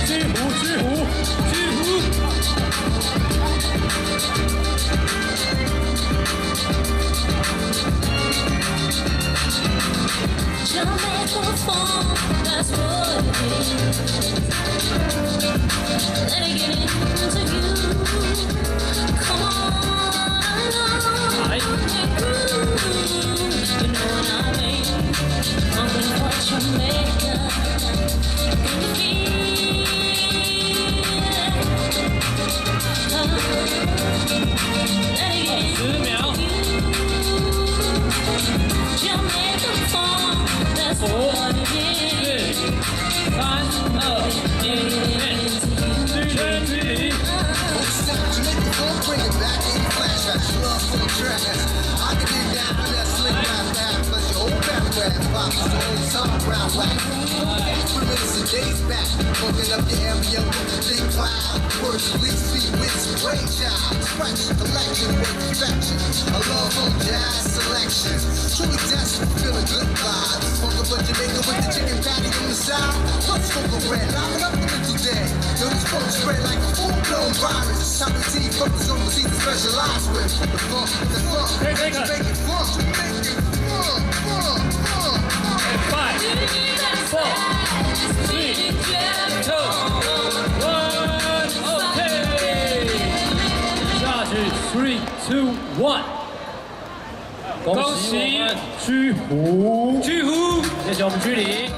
居胡。Jamaica fall, that's what it is. Let me get into you. Come on, you know what I mean. I'm gonna watch Jamaica and you feel let me get into you. Jamaica fall. 5、4、3、2、1，圈距离。But Jamaica with the chicken patty on the side. Plus cocoa bread, live it up the mental day. Yo, these folks spread like a full-blown virus. Top of tea, focus on the season specialized with the funk, Jamaican funk, Jamaican funk. 5、4、3、2、1 ，OK。下去3、2、1。恭喜我们居胡，谢谢我们居里。